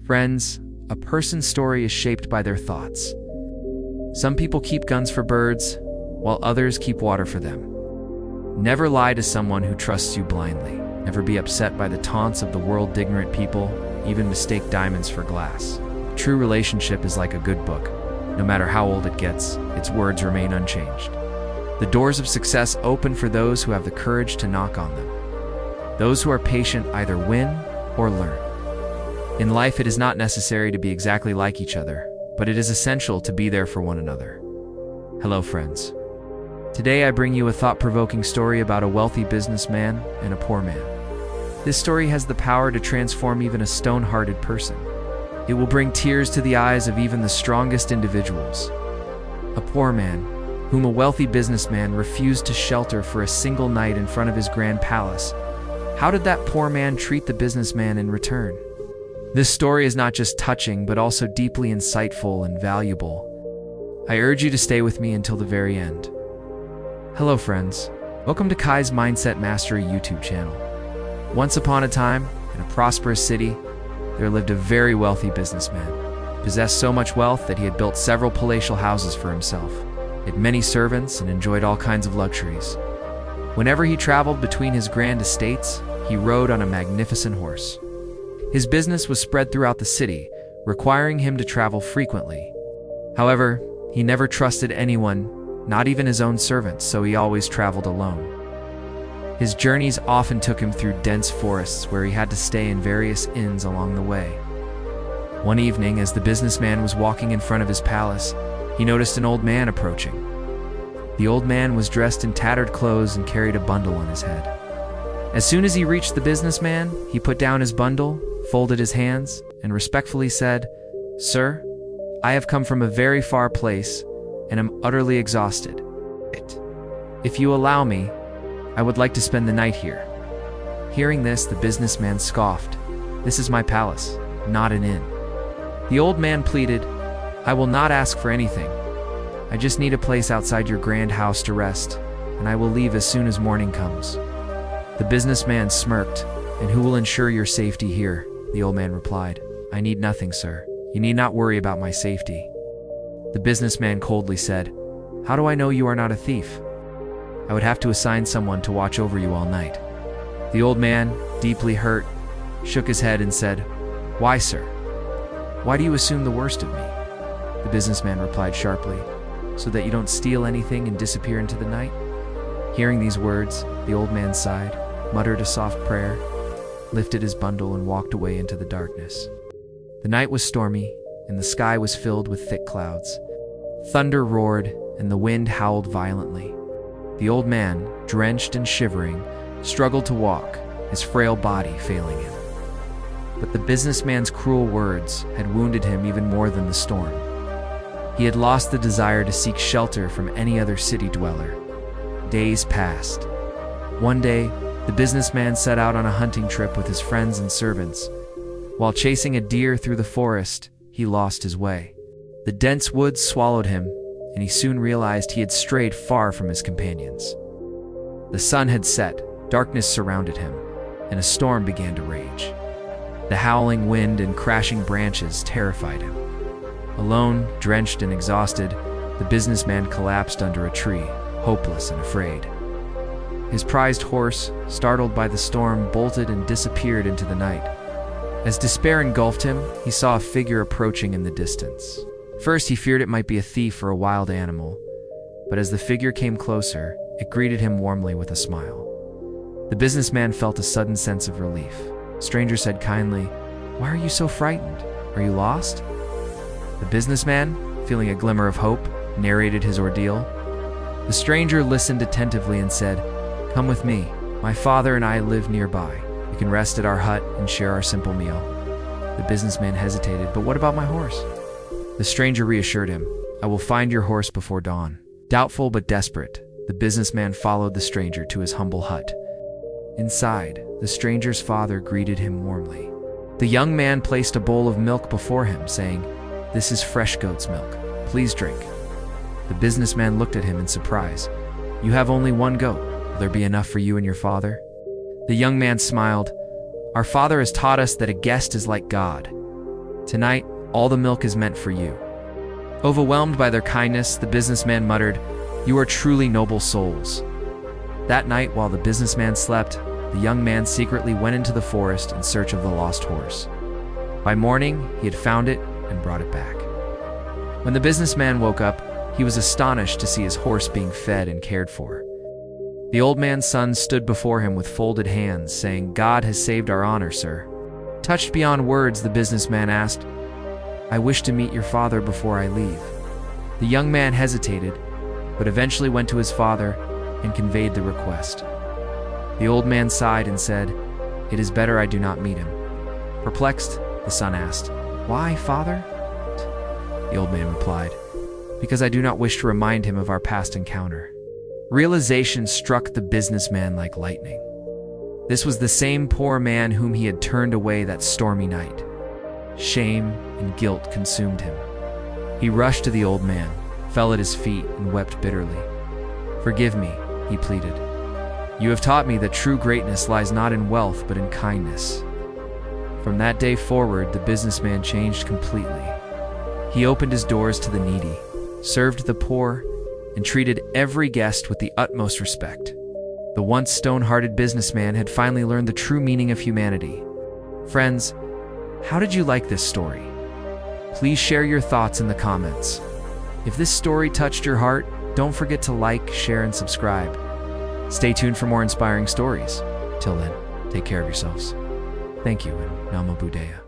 Friends, a person's story is shaped by their thoughts. Some people keep guns for birds, while others keep water for them. Never lie to someone who trusts you blindly. Never be upset by the taunts of the world's ignorant people, even mistake diamonds for glass. A true relationship is like a good book. No matter how old it gets, its words remain unchanged. The doors of success open for those who have the courage to knock on them. Those who are patient either win or learn. In life, it is not necessary to be exactly like each other, but it is essential to be there for one another. Hello, friends. Today I bring you a thought-provoking story about a wealthy businessman and a poor man. This story has the power to transform even a stone-hearted person. It will bring tears to the eyes of even the strongest individuals. A poor man, whom a wealthy businessman refused to shelter for a single night in front of his grand palace. How did that poor man treat the businessman in return? This story is not just touching, but also deeply insightful and valuable. I urge you to stay with me until the very end. Hello, friends. Welcome to Kai's Mindset Mastery YouTube channel. Once upon a time, in a prosperous city, there lived a very wealthy businessman. He possessed so much wealth that he had built several palatial houses for himself. He had many servants and enjoyed all kinds of luxuries. Whenever he traveled between his grand estates, he rode on a magnificent horse. His business was spread throughout the city, requiring him to travel frequently. However, he never trusted anyone, not even his own servants, so he always traveled alone. His journeys often took him through dense forests where he had to stay in various inns along the way. One evening, as the businessman was walking in front of his palace, he noticed an old man approaching. The old man was dressed in tattered clothes and carried a bundle on his head. As soon as he reached the businessman, he put down his bundle, folded his hands, and respectfully said, "Sir, I have come from a very far place and am utterly exhausted. If you allow me, I would like to spend the night here." Hearing this, the businessman scoffed. "This is my palace, not an inn." The old man pleaded, "I will not ask for anything. I just need a place outside your grand house to rest, and I will leave as soon as morning comes." The businessman smirked. "And who will ensure your safety here?" The old man replied. "I need nothing, sir. You need not worry about my safety." The businessman coldly said, "How do I know you are not a thief? I would have to assign someone to watch over you all night." The old man, deeply hurt, shook his head and said, "Why, sir? Why do you assume the worst of me?" The businessman replied sharply, "So that you don't steal anything and disappear into the night?" Hearing these words, the old man sighed, muttered a soft prayer, lifted his bundle and walked away into the darkness. The night was stormy, and the sky was filled with thick clouds. Thunder roared, and the wind howled violently. The old man, drenched and shivering, struggled to walk, his frail body failing him. But the businessman's cruel words had wounded him even more than the storm. He had lost the desire to seek shelter from any other city dweller. Days passed. One day, the businessman set out on a hunting trip with his friends and servants. While chasing a deer through the forest, he lost his way. The dense woods swallowed him, and he soon realized he had strayed far from his companions. The sun had set, darkness surrounded him, and a storm began to rage. The howling wind and crashing branches terrified him. Alone, drenched and exhausted, the businessman collapsed under a tree, hopeless and afraid. His prized horse, startled by the storm, bolted and disappeared into the night. As despair engulfed him, he saw a figure approaching in the distance. First, he feared it might be a thief or a wild animal, but as the figure came closer, it greeted him warmly with a smile. The businessman felt a sudden sense of relief. The stranger said kindly, "Why are you so frightened? Are you lost?" The businessman, feeling a glimmer of hope, narrated his ordeal. The stranger listened attentively and said, "Come with me. My father and I live nearby. You can rest at our hut and share our simple meal." The businessman hesitated, "But what about my horse?" The stranger reassured him, "I will find your horse before dawn." Doubtful but desperate, the businessman followed the stranger to his humble hut. Inside, the stranger's father greeted him warmly. The young man placed a bowl of milk before him, saying, "This is fresh goat's milk. Please drink." The businessman looked at him in surprise. "You have only one goat. Will there be enough for you and your father?" The young man smiled. "Our father has taught us that a guest is like God. Tonight, all the milk is meant for you." Overwhelmed by their kindness, the businessman muttered, "You are truly noble souls." That night, while the businessman slept, the young man secretly went into the forest in search of the lost horse. By morning, he had found it and brought it back. When the businessman woke up, he was astonished to see his horse being fed and cared for. The old man's son stood before him with folded hands, saying, "God has saved our honor, sir." Touched beyond words, the businessman asked, "I wish to meet your father before I leave." The young man hesitated, but eventually went to his father and conveyed the request. The old man sighed and said, "It is better I do not meet him." Perplexed, the son asked, "Why, father?" The old man replied, "Because I do not wish to remind him of our past encounter." Realization struck the businessman like lightning. This was the same poor man whom he had turned away that stormy night. Shame and guilt consumed him. He rushed to the old man, fell at his feet, and wept bitterly. "Forgive me," he pleaded. "You have taught me that true greatness lies not in wealth but in kindness." From that day forward, the businessman changed completely. He opened his doors to the needy, served the poor, and treated every guest with the utmost respect. The once stone-hearted businessman had finally learned the true meaning of humanity. Friends, how did you like this story? Please share your thoughts in the comments. If this story touched your heart, don't forget to like, share, and subscribe. Stay tuned for more inspiring stories. Till then, take care of yourselves. Thank you, and Namo Buddhaya.